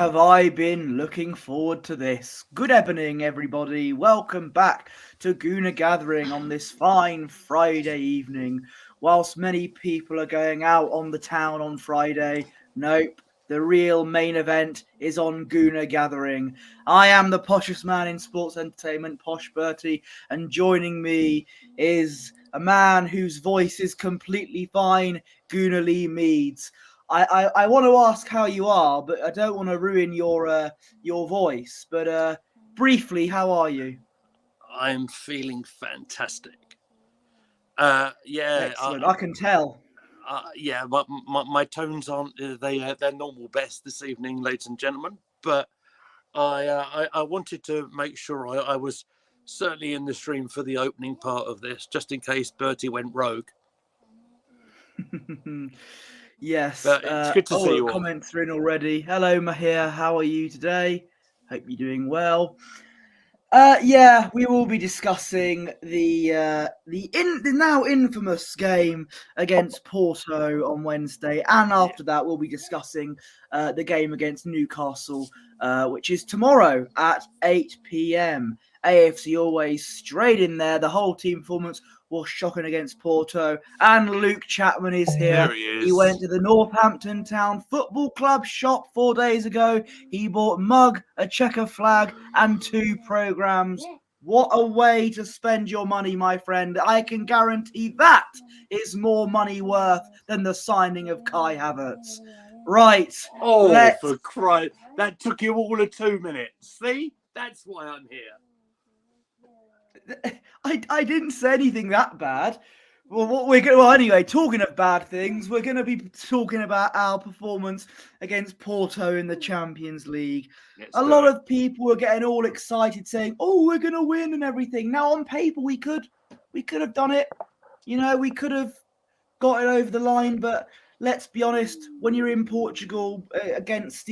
have I been looking forward to this. Good evening, everybody. Welcome back to Gooner Gathering on this fine Friday evening. Whilst many people are going out on the town on Friday, nope, the real main event is on Gooner Gathering. I am the poshest man in sports entertainment, PoshBertie, and joining me is a man whose voice is completely fine, Gooner Lee Meads. I want to ask how you are, but I don't want to ruin your voice. But briefly, how are you? I'm feeling fantastic. Excellent. I can tell. But my tones aren't their normal best this evening, ladies and gentlemen. But I wanted to make sure I was certainly in the stream for the opening part of this, just in case Bertie went rogue. Yes. But it's good to see you all. Comments are in already. Hello, Mahir. How are you today? Hope you're doing well. We will be discussing the now infamous game against Porto on Wednesday, and after that, we'll be discussing the game against Newcastle, which is tomorrow at 8 p.m. AFC always straight in there. The whole team performance was shocking against Porto, and Luke Chapman is here. There he is. He went to the Northampton Town Football Club shop 4 days ago. He bought mug, a checker flag, and 2 programs. What a way to spend your money, my friend. I can guarantee that is more money worth than the signing of Kai Havertz. Right. For Christ. That took you all of 2 minutes. See? That's why I'm here. I didn't say anything that bad. Well, anyway, talking of bad things, we're going to be talking about our performance against Porto in the Champions League. A lot of people were getting all excited, saying, "Oh, we're going to win and everything." Now, on paper, we could have done it. We could have got it over the line. But let's be honest, when you're in Portugal against,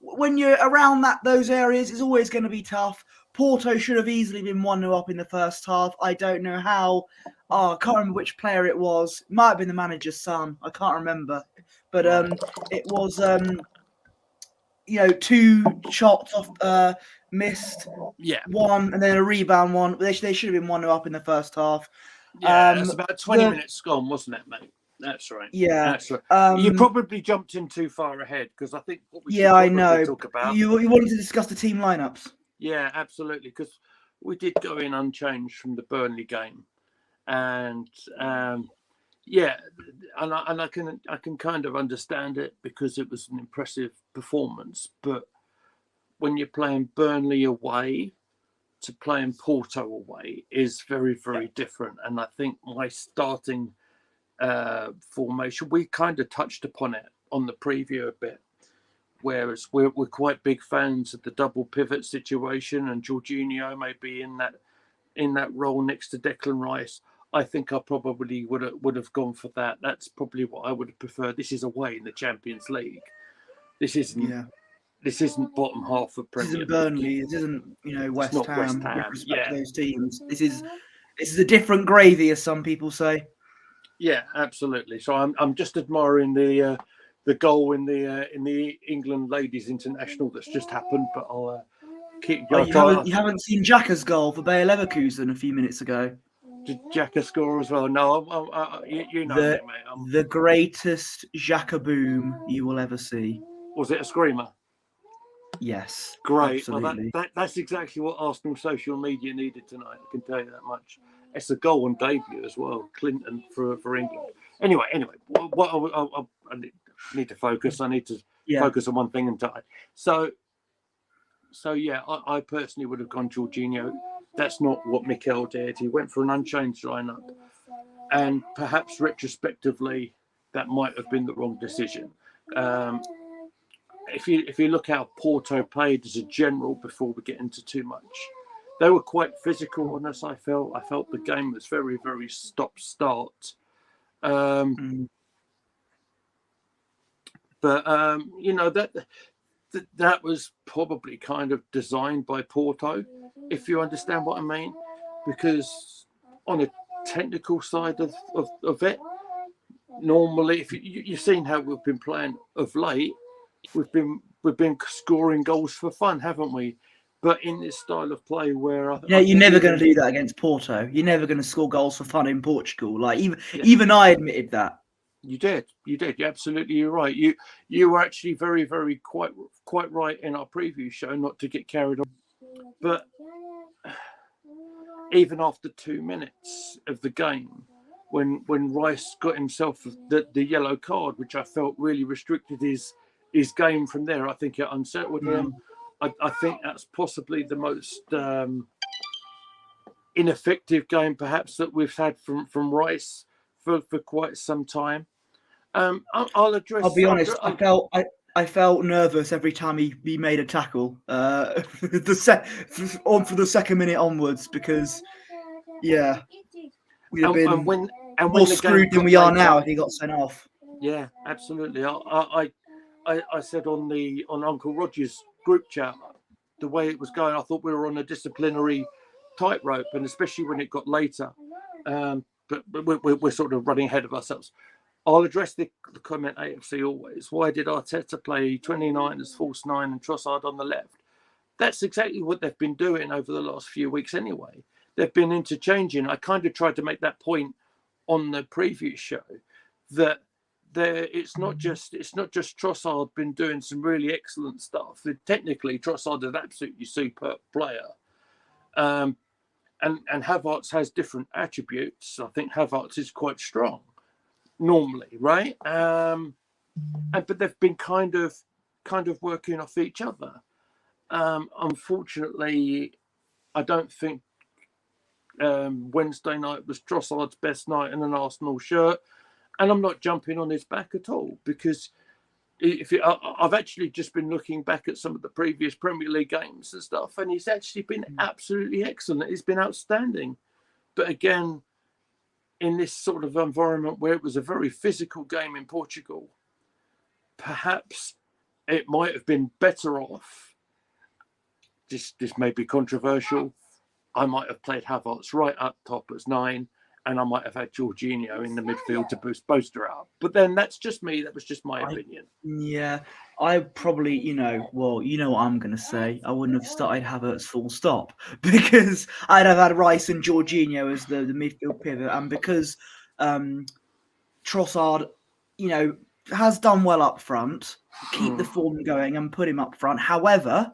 when you're around those areas, it's always going to be tough. Porto should have easily been 1-0 up in the first half. I don't know how. I can't remember which player it was. It might have been the manager's son. I can't remember. But it was, 2 shots off, missed. Yeah. 1, and then a rebound 1. They should have been 1-0 up in the first half. Yeah, that's about 20 minutes gone, wasn't it, mate? That's right. Yeah. That's right. You probably jumped in too far ahead, because I think what we should probably talk about... You wanted to discuss the team lineups? Yeah, absolutely, because we did go in unchanged from the Burnley game. And I can kind of understand it, because it was an impressive performance. But when you're playing Burnley away to playing Porto away is very, very different. And I think my starting formation, we kind of touched upon it on the preview a bit, whereas we're quite big fans of the double pivot situation, and Jorginho may be in that role next to Declan Rice. I think I probably would have gone for that. That's probably what I would have preferred. This is away in the Champions League. This isn't bottom half of Premier League. This isn't Burnley. This isn't West Ham. West Ham. Yeah, those teams. This is a different gravy, as some people say. Yeah, absolutely. So I'm just admiring the goal in the England Ladies International that's just happened, but I'll keep going. You haven't seen Xhaka's goal for Bayer Leverkusen a few minutes ago? Did Xhaka score as well? No, you know the, it, mate. The greatest Xhaka boom you will ever see. Was it a screamer? Yes. Great. Absolutely. Well, that's exactly what Arsenal social media needed tonight. I can tell you that much. It's a goal on debut as well, Clinton for England. Anyway, what I need to focus. I need to focus on one thing and die. So yeah, I personally would have gone Jorginho. That's not what Mikel did. He went for an unchanged lineup, and perhaps retrospectively, that might have been the wrong decision. If you look how Porto played as a general, before we get into too much, they were quite physical on us. I felt the game was very, very stop-start. But that was probably kind of designed by Porto, if you understand what I mean, because on a technical side of it, normally, if you've seen how we've been playing of late, we've been we've been scoring goals for fun, haven't we? But in this style of play, where you're never going to do that against Porto. You're never going to score goals for fun in Portugal. Like even I admitted that. You did. You're right. You were actually very quite right in our preview show not to get carried on. But even after 2 minutes of the game, when Rice got himself the yellow card, which I felt really restricted his game from there, I think it unsettled him. I think that's possibly the most ineffective game perhaps that we've had from Rice for quite some time. I'll address. I'll be honest. I felt nervous every time he made a tackle. For the second minute onwards, because we'd have been more screwed than we are now if he got sent off. Yeah, absolutely. I said on Uncle Roger's group chat, the way it was going, I thought we were on a disciplinary tightrope, and especially when it got later. But we're sort of running ahead of ourselves. I'll address the comment AFC always. Why did Arteta play 29 as false 9 and Trossard on the left? That's exactly what they've been doing over the last few weeks anyway. They've been interchanging. I kind of tried to make that point on the previous show, that it's not just Trossard been doing some really excellent stuff. Technically, Trossard is an absolutely superb player. And Havertz has different attributes. I think Havertz is quite strong normally, right? But they've been kind of working off each other. Unfortunately, I don't think Wednesday night was Trossard's best night in an Arsenal shirt, and I'm not jumping on his back at all, because I've actually just been looking back at some of the previous Premier League games and stuff, and he's actually been absolutely excellent. He's been outstanding. But again, in this sort of environment where it was a very physical game in Portugal, perhaps it might have been better off. This may be controversial. I might have played Havertz right up top as 9, and I might have had Jorginho in the midfield to boost Boaster up. But then that's just me. That was just my opinion. Yeah, I probably, you know what I'm going to say. I wouldn't have started Havertz full stop, because I'd have had Rice and Jorginho as the midfield pivot. And because Trossard, has done well up front, keep the form going and put him up front. However,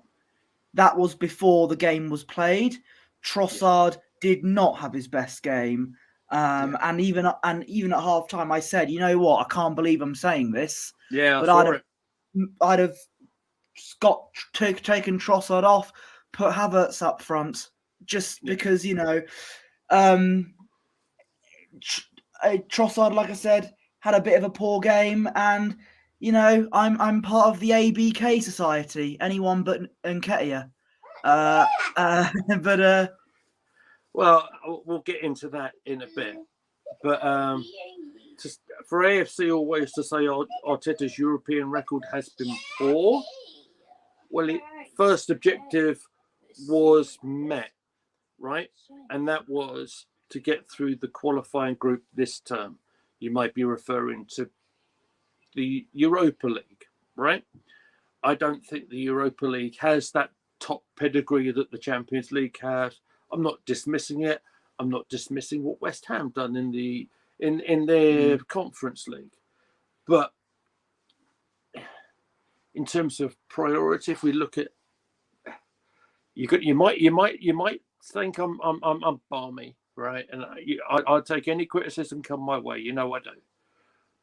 that was before the game was played. Trossard did not have his best game. And even at half time, I said, you know what? I can't believe I'm saying this. Yeah, but I'd have taken Trossard off, put Havertz up front, just because Trossard, like I said, had a bit of a poor game, and I'm part of the ABK society. Anyone but Nketiah. Well, we'll get into that in a bit. But just for AFC always to say Arteta's European record has been poor, well, first objective was met, right? And that was to get through the qualifying group this term. You might be referring to the Europa League, right? I don't think the Europa League has that top pedigree that the Champions League has. I'm not dismissing it. I'm not dismissing what West Ham done in their Conference League. But in terms of priority, if we look at you might think I'm balmy, right? And I'll take any criticism come my way. I do,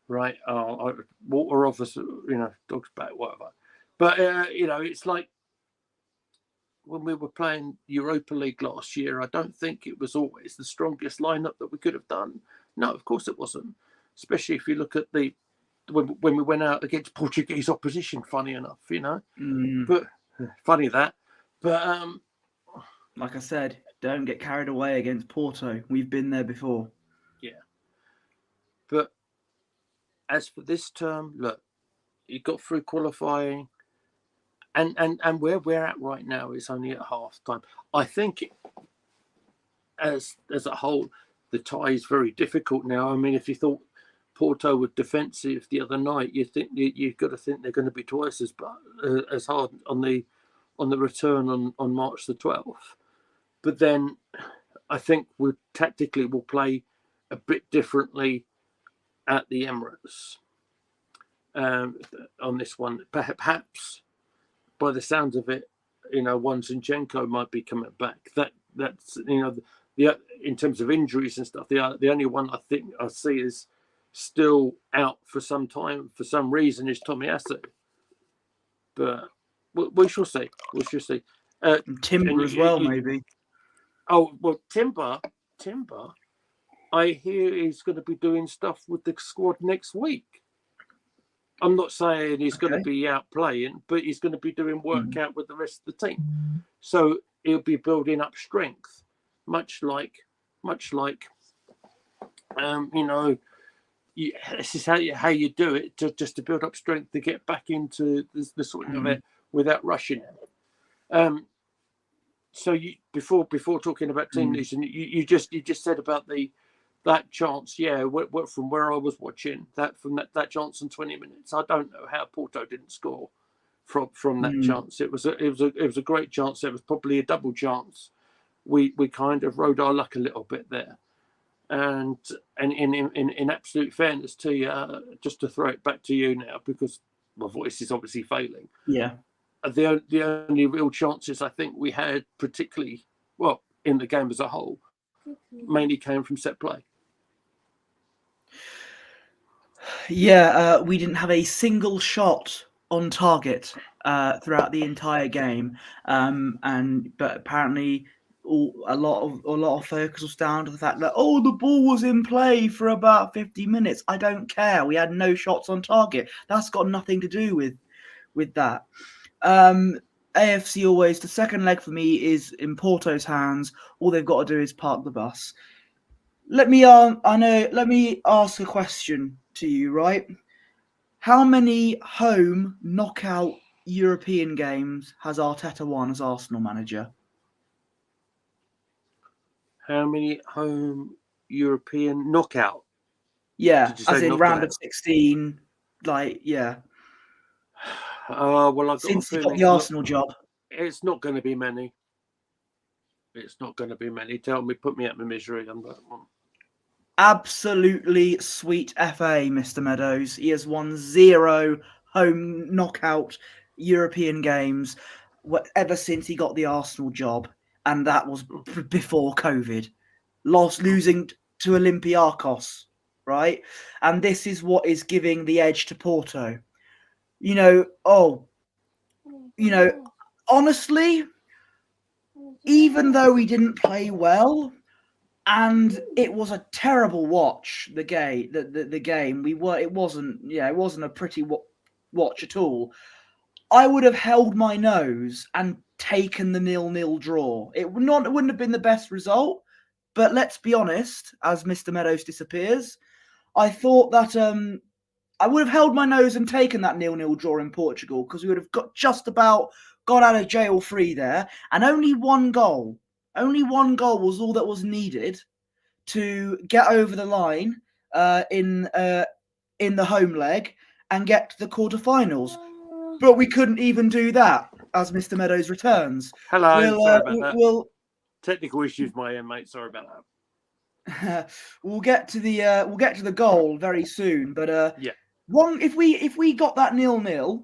right? Water off us, dog's back, whatever. But it's like, when we were playing Europa League last year, I don't think it was always the strongest lineup that we could have done. No, of course it wasn't. Especially if you look at when we went out against Portuguese opposition, funny enough, But funny that. But like I said, don't get carried away against Porto. We've been there before. Yeah. But as for this term, look, you got through qualifying. And where we're at right now is only at half time. I think as a whole, the tie is very difficult now. I mean, if you thought Porto were defensive the other night, you've got to think they're going to be twice as hard on the return on March the 12th. But then I think we'll play a bit differently at the Emirates on this one. Perhaps by the sounds of it, one Zinchenko might be coming back. That's in terms of injuries and stuff, the only one I think I see is still out for some time for some reason is Tomiyasu. But we shall see. We shall see. Timber as well, maybe. Oh well, Timber. I hear he's going to be doing stuff with the squad next week. I'm not saying he's going to be out playing, but he's going to be doing workout with the rest of the team. So he'll be building up strength, much like this is how you do it, just to build up strength to get back into the sort of it without rushing it. So before talking about team news, and you just said about that chance, from where I was watching that chance in 20 minutes. I don't know how Porto didn't score from that chance. It was a great chance. It was probably a double chance. We kind of rode our luck a little bit there, and in absolute fairness to you, just to throw it back to you now because my voice is obviously failing. Yeah. The only real chances I think we had, particularly in the game as a whole, mainly came from set play. Yeah, we didn't have a single shot on target throughout the entire game, but apparently a lot of focus was down to the fact that the ball was in play for about 50 minutes. I don't care. We had no shots on target. That's got nothing to do with that. AFC always, the second leg for me is in Porto's hands. All they've got to do is park the bus. Let me ask a question to you, right? How many home knockout European games has Arteta won as Arsenal manager? How many home European knockout? Yeah, as in round of 16, Well, I've got since he got the Arsenal job. It's not going to be many. It's not going to be many. Put me out my misery on that one. Absolutely sweet FA, Mr. Meadows. He has won 0 home knockout European games ever since he got the Arsenal job, and that was before COVID. Losing to Olympiacos, right? And this is what is giving the edge to Porto. Honestly, even though we didn't play well, and it was a terrible watch, the game. It wasn't a pretty watch at all. I would have held my nose and taken the 0-0 draw. It wouldn't have been the best result, but let's be honest, as Mr. Meadows disappears, I thought that I would have held my nose and taken that 0-0 draw in Portugal because we would have just about got out of jail free there, and only one goal was all that was needed to get over the line in the home leg and get to the quarterfinals. But we couldn't even do that as Mr. Meadows returns. Hello, sorry about that. Technical issues, my end, mate. Sorry about that. We'll get to the goal very soon. But if we got that 0-0,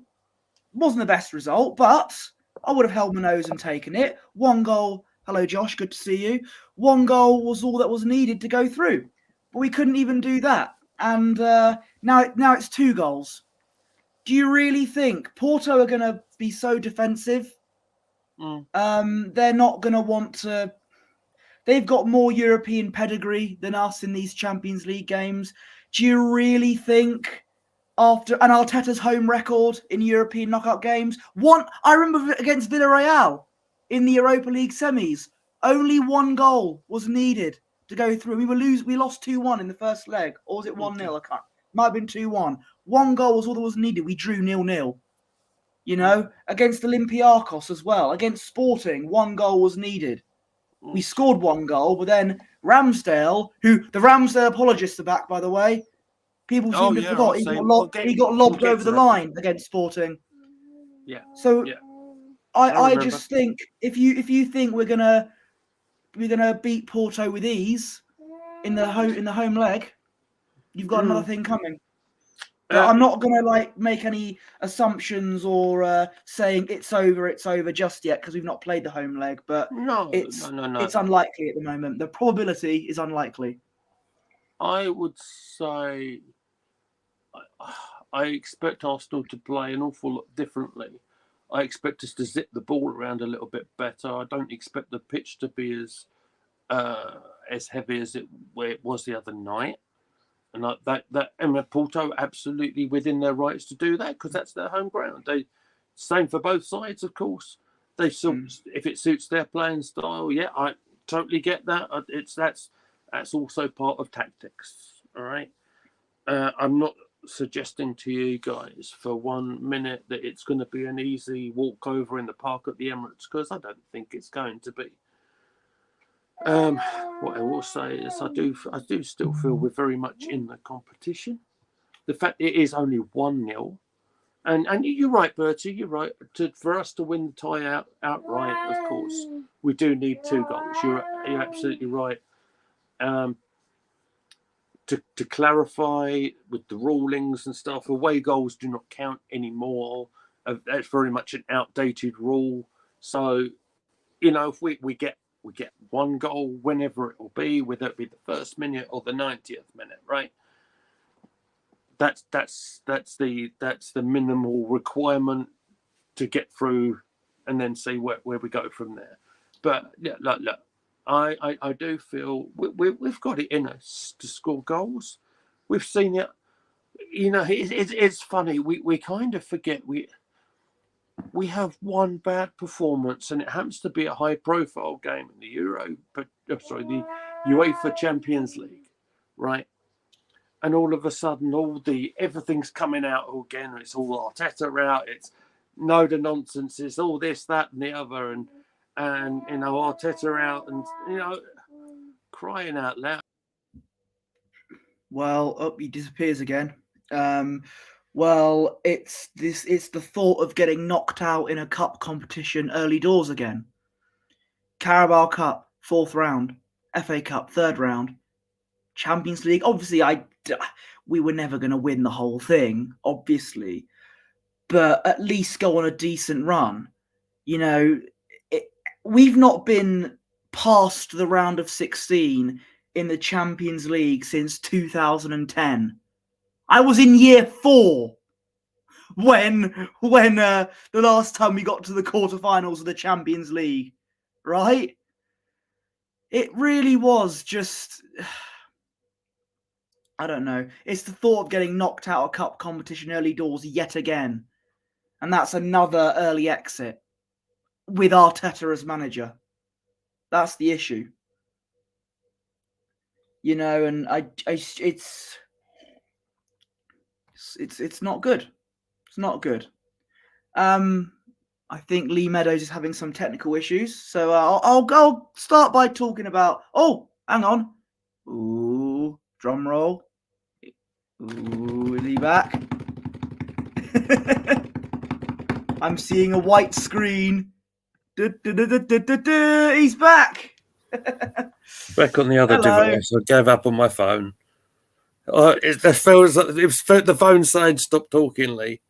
wasn't the best result, but I would have held my nose and taken it. One goal. Hello, Josh. Good to see you. One goal was all that was needed to go through, but we couldn't even do that. And now it's 2 goals. Do you really think Porto are going to be so defensive? They're not going to want to. They've got more European pedigree than us in these Champions League games. Do you really think? After an Arteta's home record in European knockout games, I remember against Villarreal in the Europa League semis, only 1 goal was needed to go through. We lost 2-1 in the first leg, or was it 1-0? I can't. Might have been 2-1. 1 goal was all that was needed. We drew 0-0. Against Olympiacos as well, against Sporting, 1 goal was needed. We scored 1 goal, but then Ramsdale, who the Ramsdale apologists are back, by the way. People Oh, seem to yeah, forgot I'll he say, he got we'll lobbed get over to the that. line against Sporting. Yeah. So Yeah. I remember. just think if you think we're gonna beat Porto with ease in the home leg, you've got another thing coming. But I'm not gonna like make any assumptions or saying it's over just yet because we've not played the home leg. But No. it's unlikely at the moment. The probability is unlikely. I would say I expect Arsenal to play an awful lot differently. I expect us to zip the ball around a little bit better. I don't expect the pitch to be as heavy as it was the other night. And Porto absolutely within their rights to do that because that's their home ground. Same for both sides, of course. If it suits their playing style, yeah, I totally get that. That's also part of tactics. All right, I'm not suggesting to you guys for 1 minute that it's going to be an easy walkover in the park at the Emirates because I don't think it's going to be. What I will say is I do still feel we're very much in the competition. The fact it is only 1-0, and you're right, Bertie, you're right. For us to win the tie outright, of course, we do need 2 goals. You're absolutely right. To clarify with the rulings and stuff, away goals do not count anymore. That's very much an outdated rule. So, if we get 1 goal whenever it will be, whether it be the first minute or the 90th minute, right? That's the minimal requirement to get through, and then see where we go from there. But yeah, look, I do feel we've got it in us to score goals. We've seen it. It's funny. We kind of forget we have one bad performance, and it happens to be a high-profile game in the the UEFA Champions League, right? And all of a sudden, everything's coming out again. It's all Arteta out. It's no the nonsense. It's all this, that, and the other, and Arteta out, and crying out loud. Well, he disappears again. Well, it's the thought of getting knocked out in a cup competition early doors again. Carabao Cup, 4th round. FA Cup, 3rd round. Champions League, obviously, we were never going to win the whole thing, obviously, but at least go on a decent run. We've not been past the round of 16 in the Champions League since 2010. I was in year 4 when the last time we got to the quarterfinals of the Champions League, right? It really was just, I don't know. It's the thought of getting knocked out of cup competition early doors yet again. And that's another early exit with Arteta as manager. That's the issue. And it's not good. It's not good. I think Lee Meadows is having some technical issues, so I'll start by talking about. Oh, hang on. Ooh, drum roll. Ooh, is he back? I'm seeing a white screen. He's back. Back on the other device. I gave up on my phone. It feels like the phone saying stop talking, Lee.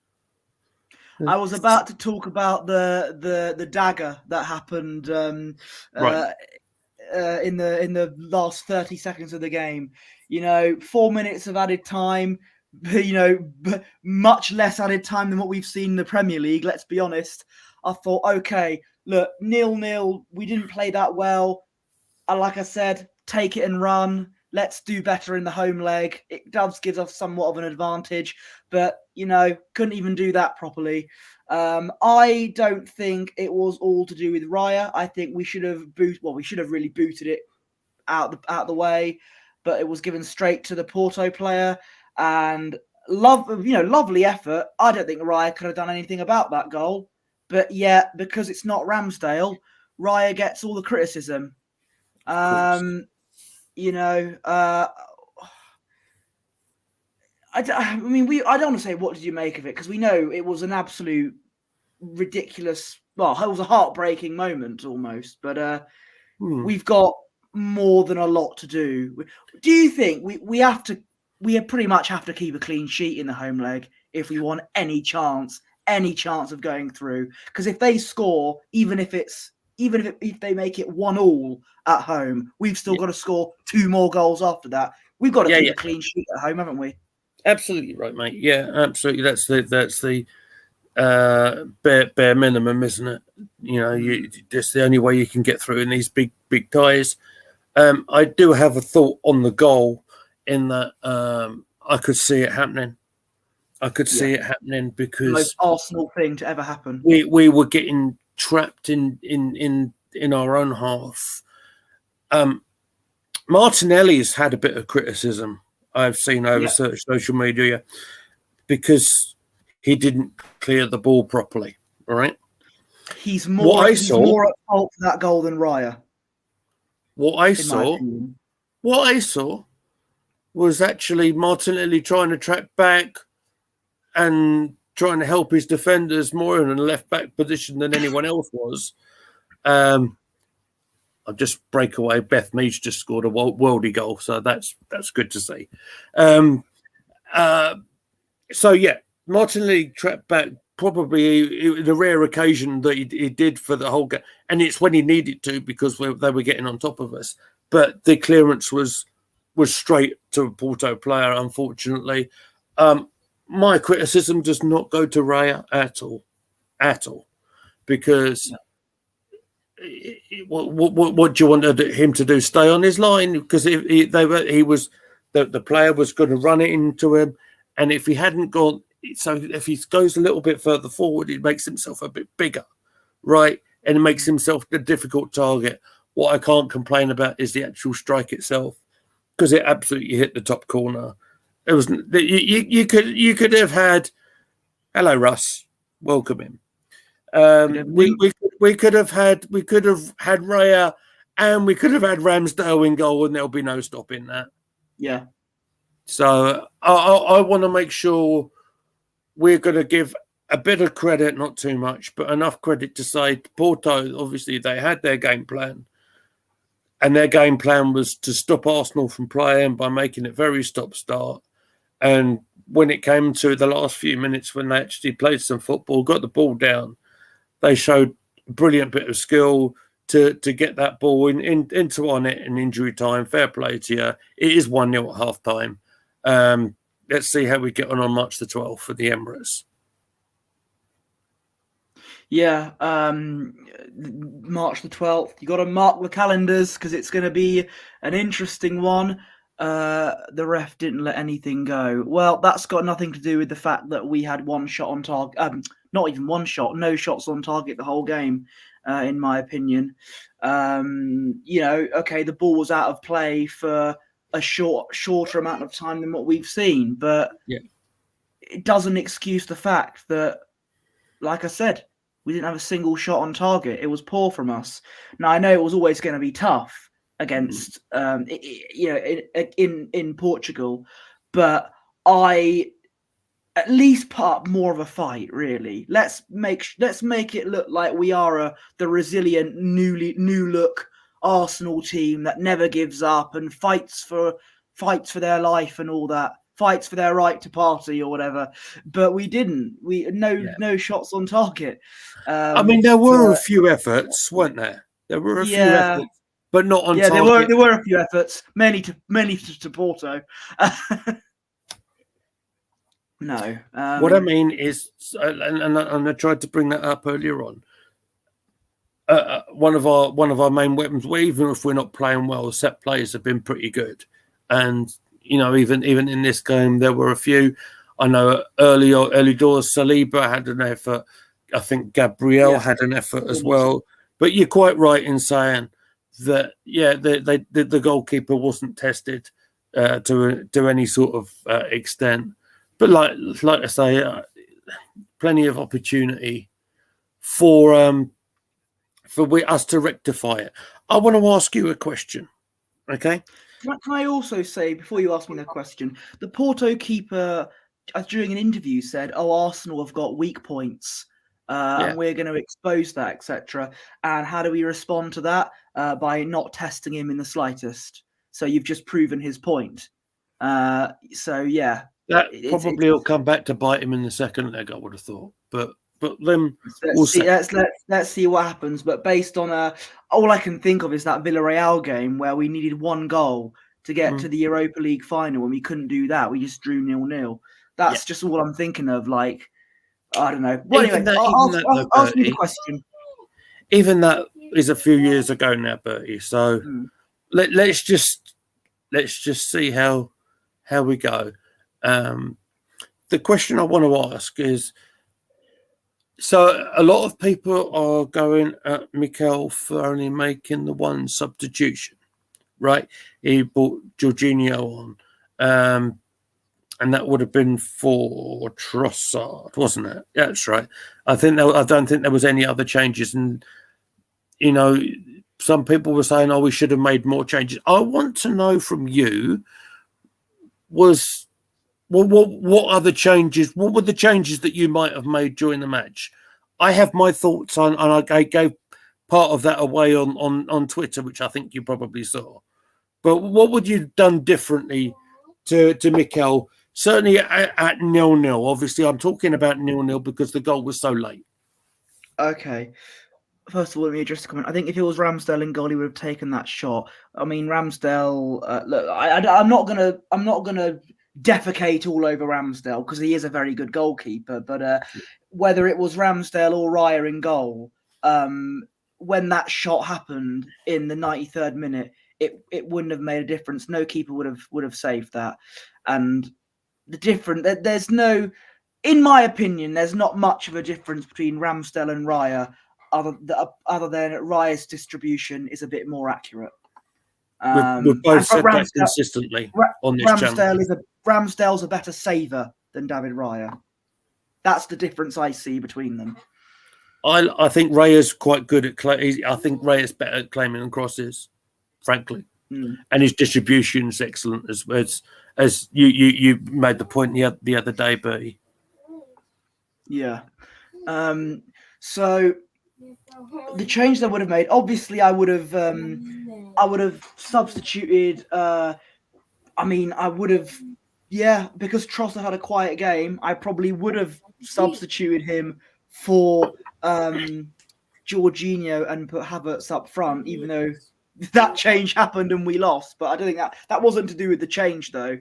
I was about to talk about the dagger that happened Right. In the last 30 seconds of the game. 4 minutes of added time. Much less added time than what we've seen in the Premier League. Let's be honest. I thought, okay, look, 0-0. We didn't play that well. Like I said, take it and run. Let's do better in the home leg. It does give us somewhat of an advantage, but, couldn't even do that properly. I don't think it was all to do with Raya. I think we should have really booted it out the way, but it was given straight to the Porto player, and lovely effort. I don't think Raya could have done anything about that goal, but yeah, because it's not Ramsdale, Raya gets all the criticism. I mean, I don't want to say what did you make of it, because we know it was an absolute ridiculous. Well, it was a heartbreaking moment almost, but we've got more than a lot to do. Do you think we pretty much have to keep a clean sheet in the home leg if we want any chance of going through? Because if they score, even if they make it 1-1 at home, we've still got to score 2 more goals after that. We've got to keep a clean sheet at home, haven't we? Absolutely right, mate. Yeah, absolutely. That's the bare minimum, isn't it? You know, that's the only way you can get through in these big ties. I do have a thought on the goal, in that I could see it happening. I could see it happening, because the most Arsenal thing to ever happen. We were getting trapped in our own half. Martinelli's had a bit of criticism I've seen over social media, because he didn't clear the ball properly. All right, he's more at fault for that goal than Raya. What I saw was actually Martinelli trying to track back and trying to help his defenders more in a left back position than anyone else was. I'll just break away. Beth Meach just scored a worldie goal, so that's good to see. So yeah, Martinelli tracked back, probably the rare occasion that he did for the whole game, and it's when he needed to, because they were getting on top of us. But the clearance was straight to a Porto player, unfortunately. My criticism does not go to Raya at all, because what do you want him to do? Stay on his line? Because the player was going to run it into him, and if he hadn't gone, so if he goes a little bit further forward, it makes himself a bit bigger, right? And it makes himself a difficult target. What I can't complain about is the actual strike itself, because it absolutely hit the top corner. It was you could have had, hello Russ, welcome him. We could have had Raya, and we could have had Ramsdale in goal, and there'll be no stopping that. Yeah. So I want to make sure we're going to give a bit of credit, not too much, but enough credit to say Porto, obviously they had their game plan, and their game plan was to stop Arsenal from playing by making it very stop-start. And when it came to the last few minutes, when they actually played some football, got the ball down, they showed a brilliant bit of skill to get that ball into our net in injury time. Fair play to you. It is 1-0 at half-time. Let's see how we get on March the 12th for the Emirates. Yeah, March the 12th. You got to mark the calendars, because it's going to be an interesting one. The ref didn't let anything go. Well, that's got nothing to do with the fact that we had one shot on target. Not even one shot, no shots on target the whole game, in my opinion. Okay, the ball was out of play for a shorter amount of time than what we've seen, but it doesn't excuse the fact that, like I said, we didn't have a single shot on target. It was poor from us. Now, I know it was always going to be tough against, in Portugal, but I at least put up more of a fight. Really, let's make it look like we are the resilient new look Arsenal team that never gives up and fights for their life and all that. Fights for their right to party or whatever, but we didn't. No shots on target. I mean, there were a few efforts, weren't there? There were a few efforts, but not on target. There were a few efforts, many to Porto. No. What I mean is, and I tried to bring that up earlier on. One of our main weapons, even if we're not playing well, set plays have been pretty good, and even in this game, there were a few. I know early doors, Saliba had an effort. I think Gabriel had an effort as well. But you're quite right in saying that, the goalkeeper wasn't tested to any sort of extent. But like I say, plenty of opportunity for us to rectify it. I want to ask you a question, okay? Can I also say, before you ask me that question, the Porto keeper during an interview said, "Oh, Arsenal have got weak points, and we're going to expose that, etc." And how do we respond to that? By not testing him in the slightest. So you've just proven his point. So yeah, that probably will come back to bite him in the second leg, I would have thought. But then let's see what happens. But based on all I can think of is that Villarreal game where we needed one goal to get to the Europa League final, and we couldn't do that. We just drew 0-0. That's just all I'm thinking of. Like, I don't know. Well, anyway, I'll ask me the question. Even that is a few years ago now, Bertie. So let's just see how we go. The question I want to ask is, so a lot of people are going at Mikel for only making the one substitution, right? He brought Jorginho on, and that would have been for Trossard, wasn't it? That's right. I don't think there was any other changes, and some people were saying, "Oh, we should have made more changes." I want to know from you what other changes? What were the changes that you might have made during the match? I have my thoughts on, and I gave part of that away on Twitter, which I think you probably saw. But what would you have done differently to Mikel? Certainly at 0-0. Obviously, I'm talking about 0-0 because the goal was so late. Okay. First of all, let me address the comment. I think if it was Ramsdale in goal, he would have taken that shot. I mean, Ramsdale. Look, I'm not gonna defecate all over Ramsdale because he is a very good goalkeeper. But whether it was Ramsdale or Raya in goal, when that shot happened in the 93rd minute, it wouldn't have made a difference. No keeper would have saved that. And there's no, in my opinion, there's not much of a difference between Ramsdale and Raya. Other than Raya's distribution is a bit more accurate. We've both said that consistently on this channel. Ramsdale's a better saver than David Raya. That's the difference I see between them. I think Raya's quite good at. I think Raya's better at claiming crosses, frankly, and his distribution is excellent as you made the point the other day, Bertie. Yeah. So the change that I would have made, obviously, I would have substituted. Because Trossard had a quiet game, I probably would have substituted him for Jorginho and put Havertz up front, even though that change happened and we lost. But I don't think that wasn't to do with the change, though.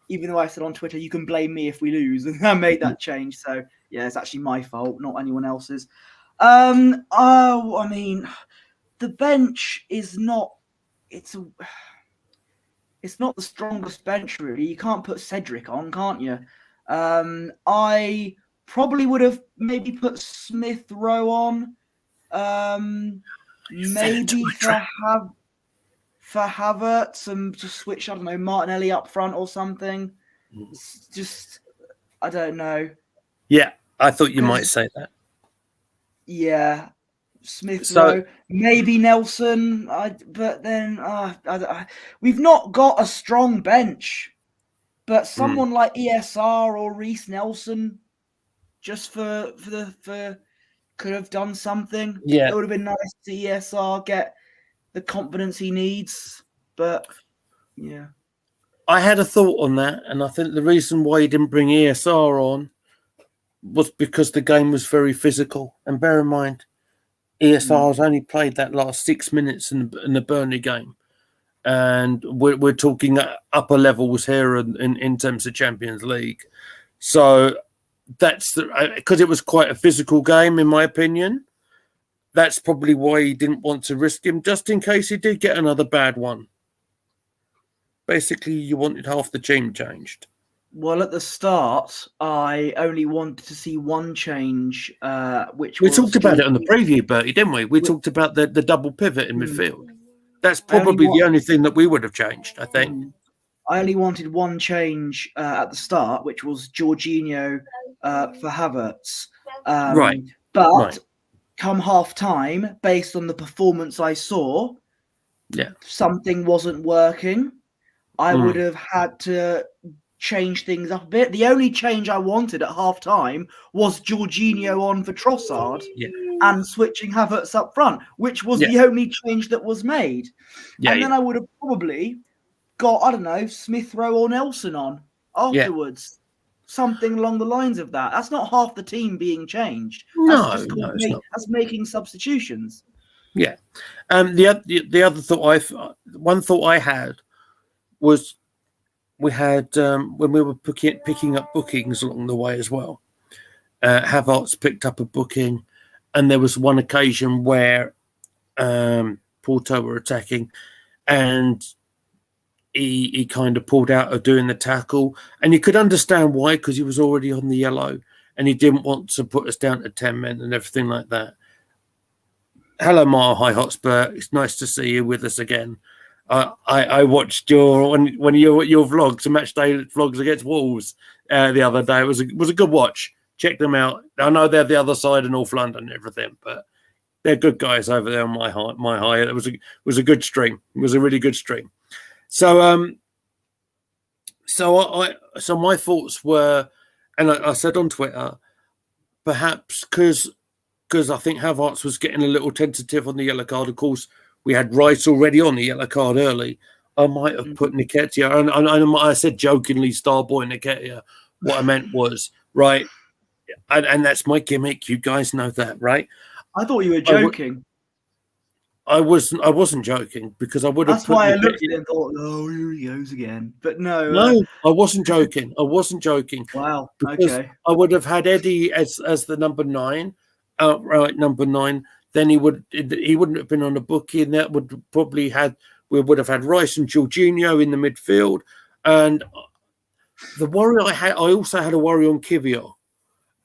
Even though I said on Twitter, you can blame me if we lose, and I made that change. So yeah, it's actually my fault, not anyone else's. The bench is not. It's not the strongest bench, really. You can't put Cedric on, can't you? I probably would have maybe put Smith Rowe on. Maybe for Havertz and just switch, I don't know, Martinelli up front or something. Just, I don't know. Yeah, I thought you might say that. Yeah. Smith Rowe, maybe Nelson, but then we've not got a strong bench. But someone like ESR or Reece Nelson, just for could have done something. Yeah, it would have been nice to see ESR get the confidence he needs. But yeah, I had a thought on that, and I think the reason why he didn't bring ESR on was because the game was very physical. And bear in mind, ESR's only played that last 6 minutes in the Burnley game, and we're talking upper levels here in terms of Champions League. So that's because it was quite a physical game, in my opinion. That's probably why he didn't want to risk him, just in case he did get another bad one. Basically, you wanted half the team changed. Well, at the start, I only wanted to see one change, which we talked about it on the preview, Bertie, didn't we? We talked about the double pivot in midfield. That's probably the only thing that we would have changed, I think. I only wanted one change at the start, which was Jorginho for Havertz. Right. But come half time, based on the performance I saw, something wasn't working. I would have had to change things up a bit. The only change I wanted at half time was Jorginho on for Trossard and switching Havertz up front, which was the only change that was made. And then I would have probably got, I don't know, Smith Rowe or Nelson on afterwards. Something along the lines of that. That's not half the team being changed. That's that's making substitutions. Yeah. The other thought one thought I had was we had when we were picking up bookings along the way as well. Havertz picked up a booking, and there was one occasion where Porto were attacking, and he kind of pulled out of doing the tackle, and you could understand why, because he was already on the yellow, and he didn't want to put us down to 10 men and everything like that. Hello, Mile High Hotspur. It's nice to see you with us again. I watched your vlogs, the match day vlogs against Wolves the other day. It was a good watch. Check them out. I know they're the other side of North London and everything, but they're good guys over there on my high. It was a good stream. It was a really good stream. So my thoughts were, and I said on Twitter, perhaps because I think Havertz was getting a little tentative on the yellow card. Of course, we had Rice already on the yellow card early. I might have put Nketiah, and I said jokingly Starboy Nketiah. What I meant was, right, and that's my gimmick. You guys know that, right? I thought you were joking. I wasn't joking, because I would have. That's why I looked at it and thought, "Oh, here he goes again." But no, I wasn't joking. Wow. Because okay. I would have had Eddie as the number 9, outright number 9. Then he wouldn't have been on the bookie, and that would probably we would have had Rice and Jorginho in the midfield. And the worry I also had a worry on Kivior.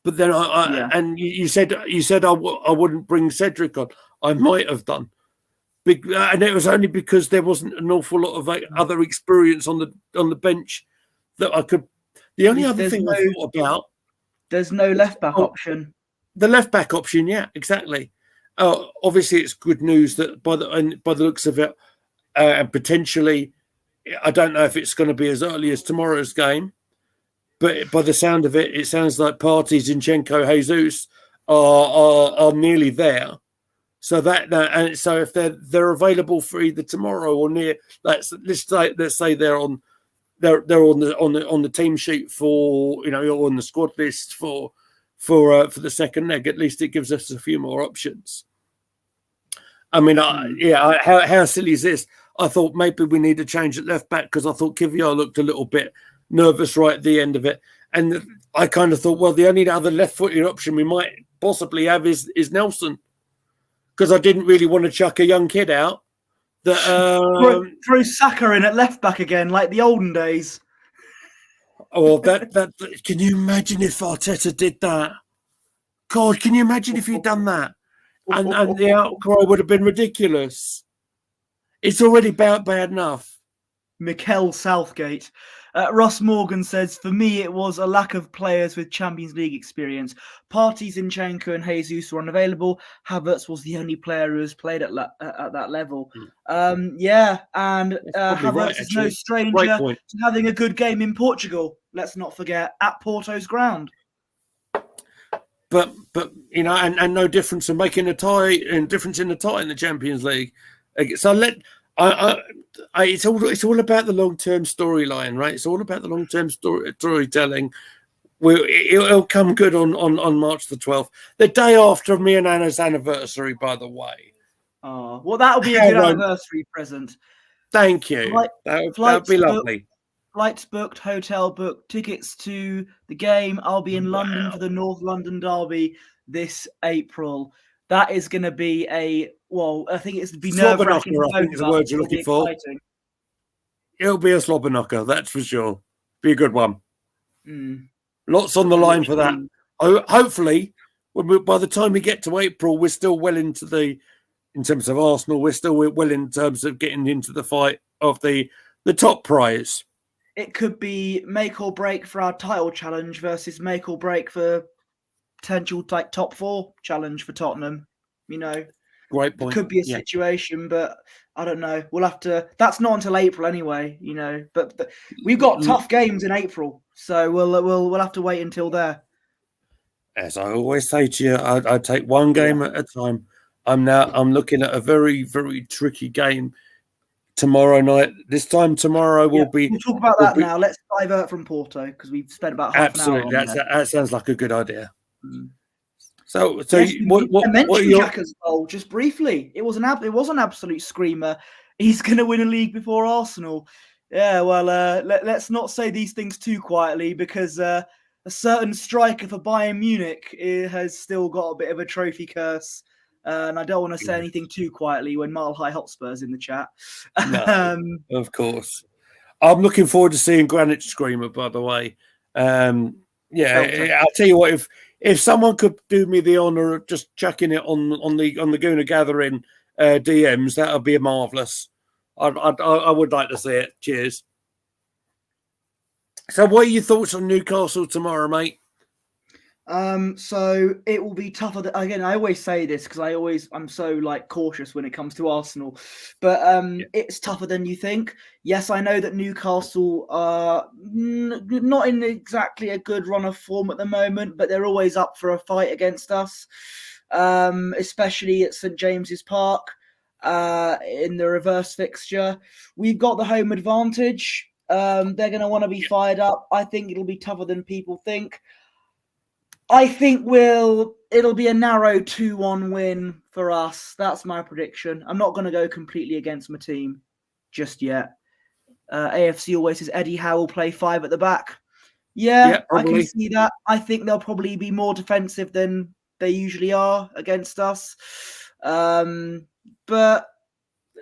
But then and you said I wouldn't bring Cedric on. I might have done. And it was only because there wasn't an awful lot of other experience on the bench that I could. The only other thing I thought about, there's no left back option. The left back option, yeah, exactly. Obviously, it's good news that by the looks of it, and potentially, I don't know if it's going to be as early as tomorrow's game, but by the sound of it, it sounds like Partey, Zinchenko, Jesus are nearly there. So and so if they're available for either tomorrow or near, let's say they're on the team sheet for, on the squad list for the second leg. At least it gives us a few more options. I mean, how silly is this? I thought maybe we need to change at left back, because I thought Kivior looked a little bit nervous right at the end of it, and I kind of thought, well, the only other left-footed option we might possibly have is Nelson. Because I didn't really want to chuck a young kid out. That throw Saka in at left back again, like the olden days. Oh, that can you imagine if Arteta did that? God, can you imagine if he'd done that? And the outcry would have been ridiculous. It's already bad enough. Mikel Southgate. Ross Morgan says, for me, it was a lack of players with Champions League experience. Partey, Zinchenko and Jesus were unavailable. Havertz was the only player who has played at that level. And Havertz right, is no stranger to having a good game in Portugal. Let's not forget, at Porto's ground. But and no difference in making a tie, and difference in the tie in the Champions League. So it's all about the long-term storyline, right? It's all about the long-term storytelling. It'll come good on March the 12th, the day after me and Anna's anniversary, by the way. Oh, well, that'll be a good anniversary present. Thank you. That'll be lovely. Flights booked, hotel booked, tickets to the game. I'll be in London for the North London Derby this April. That is going to be I think it's to be nerve-wracking. I think is the word you're looking for. It'll be a slobber knocker, that's for sure. Be a good one. Lots on the line for that. Hopefully, by the time we get to April, we're still well in terms of Arsenal, we're still well in terms of getting into the fight of the top prize. It could be make or break for our title challenge versus make or break for potential top 4 challenge for Tottenham. Great point. Could be a situation, but I don't know. We'll have to. That's not until April anyway, But we've got tough games in April, so we'll have to wait until there. As I always say to you, I take one game at a time. I'm looking at a very, very tricky game tomorrow night. This time tomorrow will be. We'll talk about that now. Let's divert from Porto because we've spent about half an hour on that sounds like a good idea. So yes, what mention Xhaka's goal just briefly. It was an absolute screamer. He's going to win a league before Arsenal. Yeah, well, let's not say these things too quietly because a certain striker for Bayern Munich has still got a bit of a trophy curse. And I don't want to say anything too quietly when Mile High Hotspur's in the chat. No, of course. I'm looking forward to seeing Granit Screamer, by the way. I'll tell you what, if someone could do me the honour of just chucking it on the Gooner Gathering DMs, that would be marvellous. I would like to see it. Cheers. So what are your thoughts on Newcastle tomorrow, mate? So it will be tougher. Again, I always say this because I'm so cautious when it comes to Arsenal, but it's tougher than you think. Yes, I know that Newcastle are not in exactly a good run of form at the moment, but they're always up for a fight against us, especially at St James's Park in the reverse fixture. We've got the home advantage. They're going to want to be fired up. I think it'll be tougher than people think. I think it'll be a narrow 2-1 win for us. That's my prediction. I'm not going to go completely against my team just yet. AFC always says Eddie Howe will play 5 at the back. Yeah, I can see that. I think they'll probably be more defensive than they usually are against us. But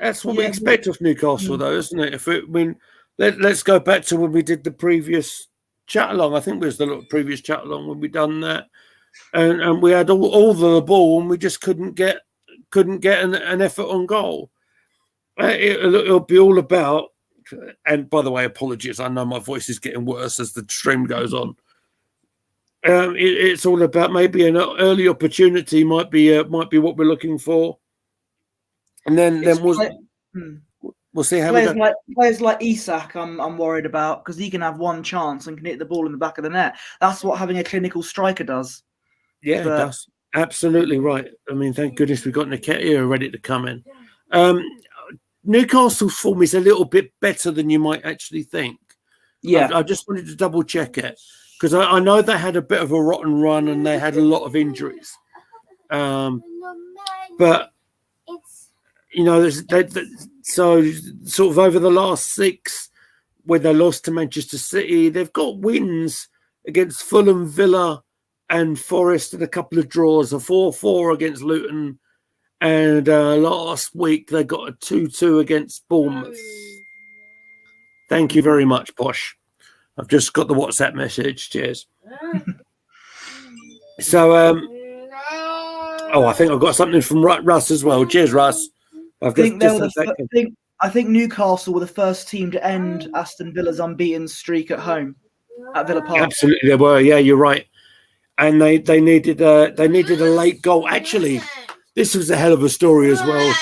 that's what we expect of Newcastle, though, isn't it? Let's go back to when we did the previous chat along. I think it was the previous chat along when we done that, and we had all the ball and we just couldn't get an effort on goal. It'll be all about. And by the way, apologies. I know my voice is getting worse as the stream goes on. It's all about maybe an early opportunity might be what we're looking for, and then we'll see how players like Isak. I'm worried about because he can have one chance and can hit the ball in the back of the net. That's what having a clinical striker does. Yeah, it does. Absolutely right. I mean, thank goodness we've got Nketiah ready to come in. Newcastle's form is a little bit better than you might actually think. Yeah, I just wanted to double check it because I know they had a bit of a rotten run and they had a lot of injuries. But so sort of over the last 6, where they lost to Manchester City, they've got wins against Fulham, Villa, and Forest, and a couple of draws. A 4-4 against Luton, and last week they got a 2-2 against Bournemouth. Thank you very much, Posh. I've just got the WhatsApp message. Cheers. So, I think I've got something from Russ as well. Cheers, Russ. I think Newcastle were the first team to end Aston Villa's unbeaten streak at home at Villa Park. Absolutely, they were. Yeah, you're right. And they needed a late goal. Actually, this was a hell of a story as well.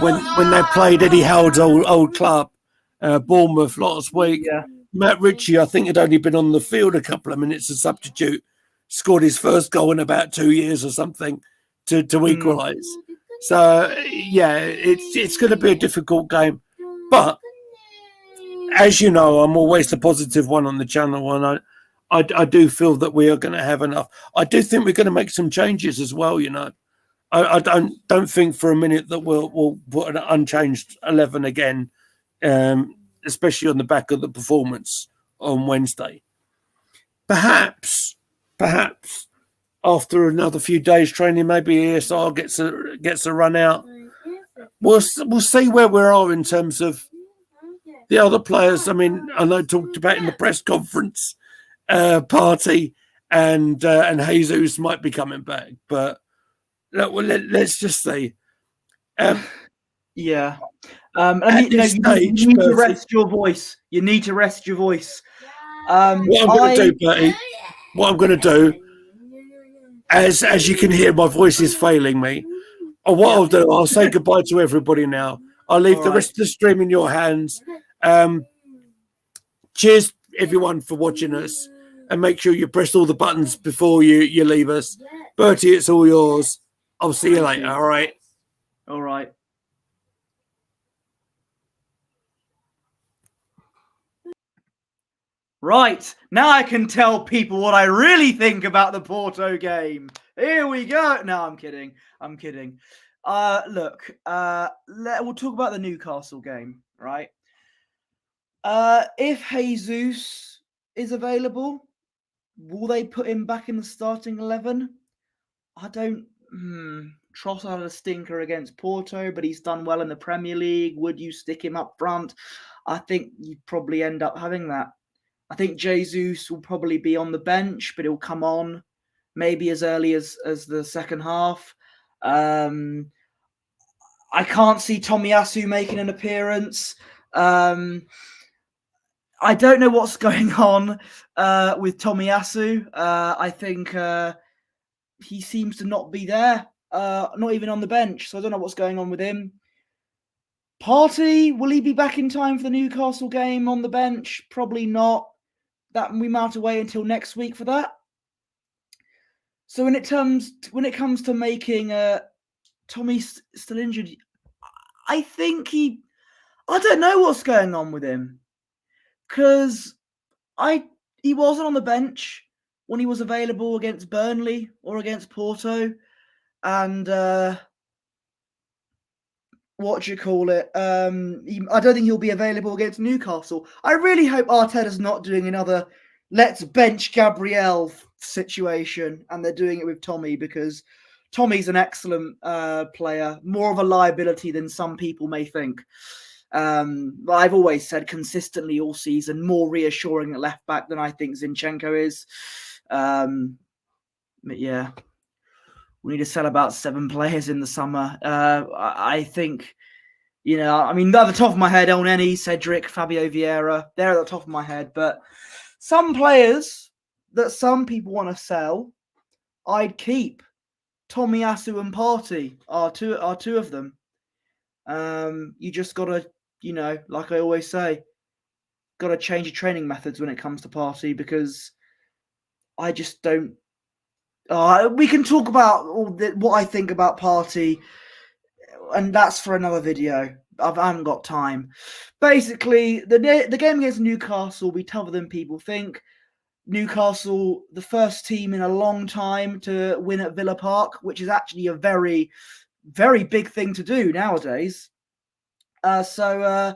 When they played Eddie Howe's old club, Bournemouth last week, Matt Ritchie, I think, had only been on the field a couple of minutes as substitute, scored his first goal in about 2 years or something to equalise. So, yeah, it's going to be a difficult game. But, as you know, I'm always the positive one on the channel, and I do feel that we are going to have enough. I do think we're going to make some changes as well, I don't think for a minute that we'll put an unchanged 11 again, especially on the back of the performance on Wednesday. Perhaps after another few days training, maybe ESR gets a run out. We'll see where we are in terms of the other players. I mean, I know talked about in the press conference, Partey and Jesus might be coming back, but let's just see. You need to rest your voice. You need to rest your voice. What I'm going to do, Bertie, as you can hear, my voice is failing me. Oh, what Yeah. I'll do, I'll say goodbye to everybody now. I'll leave All the right. rest of the stream in your hands. Cheers, everyone, for watching us. And make sure you press all the buttons before you leave us. Bertie, it's all yours. I'll see you Thank later. you. All right. All right. Right, now I can tell people what I really think about the Porto game. Here we go. No, I'm kidding. I'm kidding. Look, we'll talk about the Newcastle game, right? If Jesus is available, will they put him back in the starting 11? I don't. Tross had a stinker against Porto, but he's done well in the Premier League. Would you stick him up front? I think you'd probably end up having that. I think Jesus will probably be on the bench, but he'll come on maybe as early as the second half. I can't see Tomiyasu making an appearance. I don't know what's going on with Tomiyasu. I think he seems to not be there, not even on the bench. So I don't know what's going on with him. Partey, will he be back in time for the Newcastle game on the bench? Probably not. That we might have to wait until next week for that. So when it comes to making Tommy still injured, I think I don't know what's going on with him, because he wasn't on the bench when he was available against Burnley or against Porto, and what do you call it? I don't think he'll be available against Newcastle. I really hope Arteta's not doing another let's bench Gabriel situation, and they're doing it with Tommy, because Tommy's an excellent player, more of a liability than some people may think. But I've always said consistently all season, more reassuring at left back than I think Zinchenko is. But yeah. We need to sell about 7 players in the summer. I think, at the top of my head, Elneny, Cedric, Fabio Vieira, they're at the top of my head. But some players that some people want to sell, I'd keep. Tomiyasu and Partey are two of them. You just got to, like I always say, got to change your training methods when it comes to Partey, because I just don't. We can talk about what I think about Partey, and that's for another video. I haven't got time. Basically, the game against Newcastle, we tougher than people think. Newcastle, the first team in a long time to win at Villa Park, which is actually a very, very big thing to do nowadays. So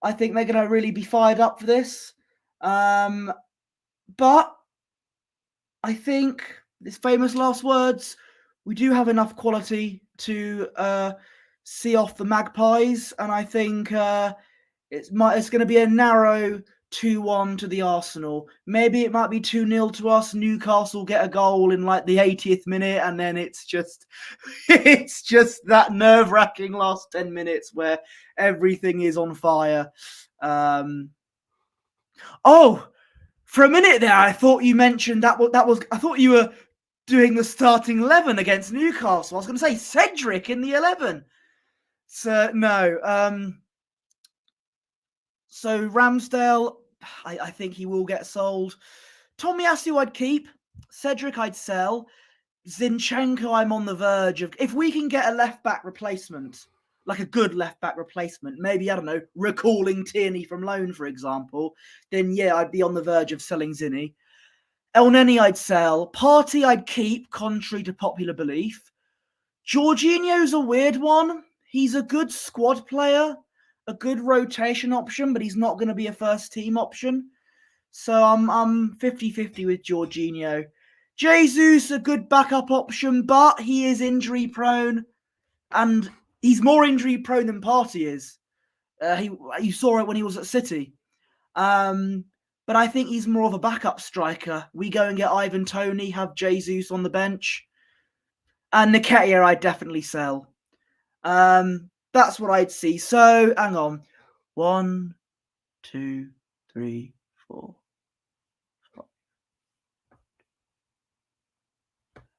I think they're going to really be fired up for this. But I think his famous last words, we do have enough quality to see off the Magpies, and I think it's going to be a narrow 2-1 to the Arsenal. Maybe it might be 2-0 to us. Newcastle get a goal in like the 80th minute, and then it's just that nerve-wracking last 10 minutes where everything is on fire. For a minute there, I thought you mentioned that was. I thought you were doing the starting 11 against Newcastle. I was going to say Cedric in the 11. So no. So Ramsdale, I think he will get sold. Tomiyasu I'd keep. Cedric I'd sell. Zinchenko I'm on the verge of. If we can get a left back replacement, like a good left back replacement, maybe, I don't know, recalling Tierney from loan, for example, then yeah, I'd be on the verge of selling Zinny. Elneny I'd sell. Partey I'd keep, contrary to popular belief. Jorginho's a weird one. He's a good squad player, a good rotation option, but he's not going to be a first team option. So I'm 50-50 with Jorginho. Jesus, a good backup option, but he is injury prone, and he's more injury prone than Partey is. You saw it when he was at City. But I think he's more of a backup striker. We go and get Ivan Toney, have Jesus on the bench. And Nketiah I'd definitely sell. That's what I'd see. So, hang on. 1, 2, 3, 4.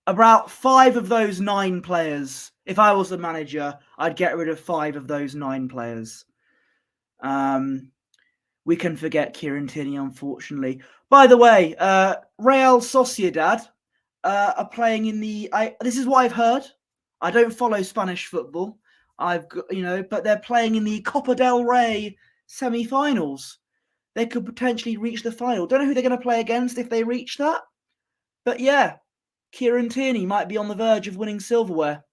About 5 of those 9 players If I was the manager, I'd get rid of 5 of those 9 players. We can forget Kieran Tierney, unfortunately. By the way, Real Sociedad are playing in the. This is what I've heard. I don't follow Spanish football. But they're playing in the Copa del Rey semi-finals. They could potentially reach the final. Don't know who they're going to play against if they reach that. But yeah, Kieran Tierney might be on the verge of winning silverware.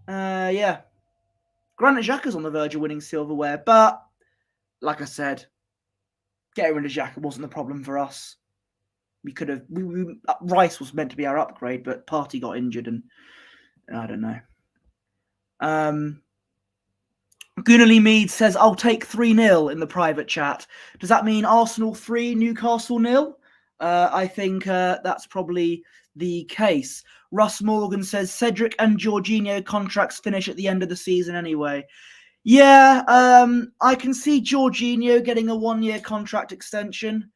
Yeah. Granit Xhaka's on the verge of winning silverware, but like I said, getting rid of Xhaka wasn't the problem for us. We could have. Rice was meant to be our upgrade, but Partey got injured, and I don't know. Gunnerly Mead says, "I'll take 3-0 in the private chat." Does that mean Arsenal 3, Newcastle 0? I think that's probably the case. Russ Morgan says, "Cedric and Jorginho contracts finish at the end of the season anyway." Yeah, I can see Jorginho getting a 1-year contract extension.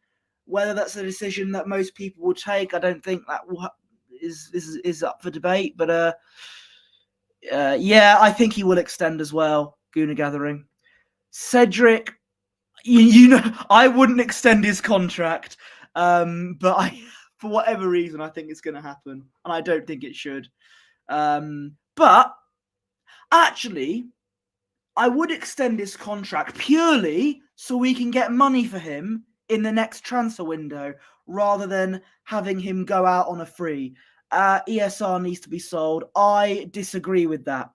Whether that's a decision that most people will take, I don't think that is up for debate. But yeah, I think he will extend as well. Gooner Gathering. Cedric, you know, I wouldn't extend his contract, but for whatever reason, I think it's going to happen, and I don't think it should. But actually, I would extend his contract purely so we can get money for him in the next transfer window, rather than having him go out on a free. ESR needs to be sold. I disagree with that.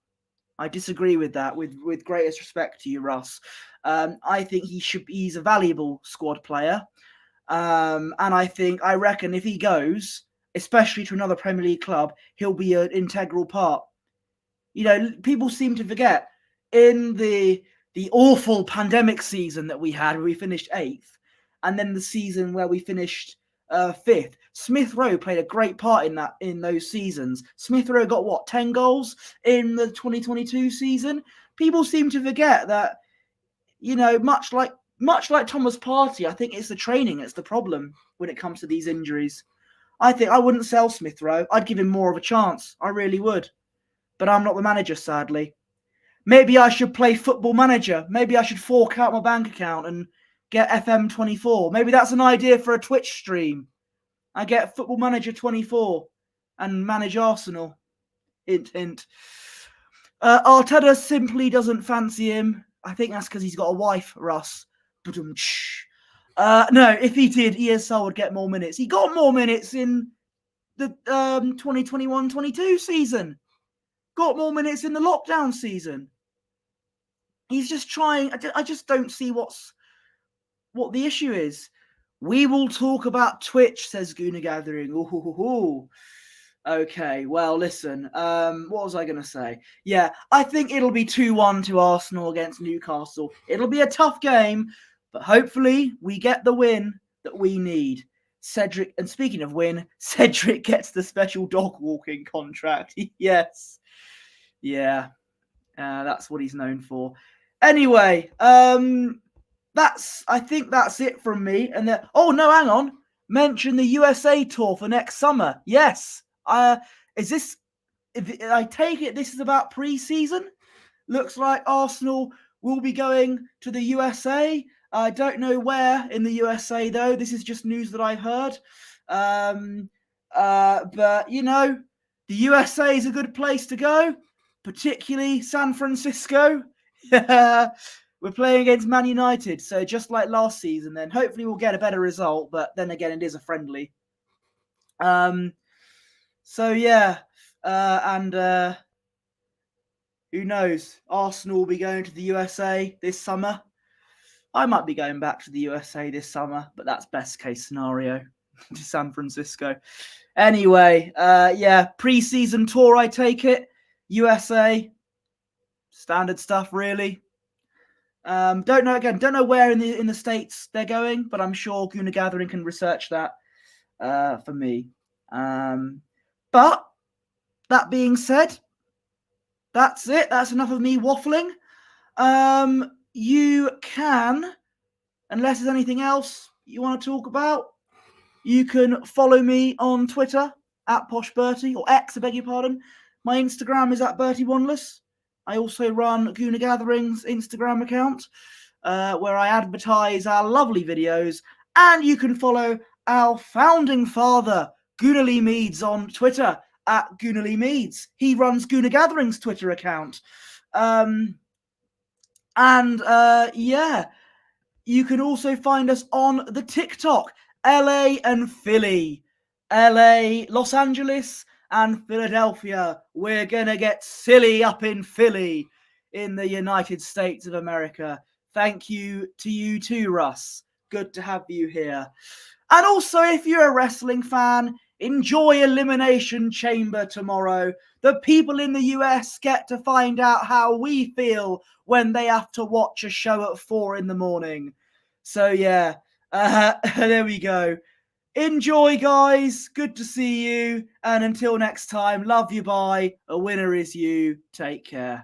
With greatest respect to you, Russ. I think he's a valuable squad player. And I reckon if he goes, especially to another Premier League club, he'll be an integral part. You know, people seem to forget in the awful pandemic season that we had, where we finished 8th, and then the season where we finished 5th. Smith Rowe played a great part in those seasons. Smith Rowe got 10 goals in the 2022 season. People seem to forget that, you know, much like Thomas Partey, I think it's the training that's the problem when it comes to these injuries. I think I wouldn't sell Smith Rowe. I'd give him more of a chance. I really would. But I'm not the manager, sadly. Maybe I should play Football Manager. Maybe I should fork out my bank account and get FM24. Maybe that's an idea for a Twitch stream. I get Football Manager 24 and manage Arsenal. Hint, hint. Arteta simply doesn't fancy him. I think that's because he's got a wife, Russ. No, if he did, ESL would get more minutes. He got more minutes in the 2021-22 season. Got more minutes in the lockdown season. He's just trying. I just don't see what the issue is. We will talk about Twitch, says Gooner Gathering. Ooh. Okay, well, listen. What was I going to say? Yeah, I think it'll be 2-1 to Arsenal against Newcastle. It'll be a tough game, but hopefully we get the win that we need. Cedric, and speaking of win, Cedric gets the special dog walking contract. Yes. Yeah, that's what he's known for. Anyway, I think that's it from me. And then, oh no, hang on. Mention the USA tour for next summer. Yes. Is this? If I take it, this is about pre-season. Looks like Arsenal will be going to the USA. I don't know where in the USA though. This is just news that I heard. But you know, the USA is a good place to go. Particularly San Francisco. We're playing against Man United, so just like last season, then hopefully we'll get a better result, but then again, it is a friendly. So yeah, and who knows? Arsenal will be going to the USA this summer. I might be going back to the USA this summer, but that's best case scenario to San Francisco. Anyway, yeah, pre-season tour, I take it. USA, standard stuff, really. Don't know where in the States they're going, but I'm sure Gooner Gathering can research that for me. But that being said, that's it. That's enough of me waffling. You can, unless there's anything else you want to talk about, you can follow me on Twitter at PoshBertie, or X, I beg your pardon. My Instagram is at Bertie Wanless. I also run Gooner Gatherings Instagram account, where I advertise our lovely videos. And you can follow our founding father, Gooner Lee Meads, on Twitter at Gooner Lee Meads. He runs Gooner Gatherings Twitter account. Yeah, you can also find us on the TikTok, LA and Philly. LA, Los Angeles, and Philadelphia. We're going to get silly up in Philly in the United States of America. Thank you to you too, Russ. Good to have you here. And also, if you're a wrestling fan, enjoy Elimination Chamber tomorrow. The people in the US get to find out how we feel when they have to watch a show at 4 a.m. So yeah, there we go. Enjoy, guys. Good to see you. And until next time, love you, bye. A winner is you. Take care.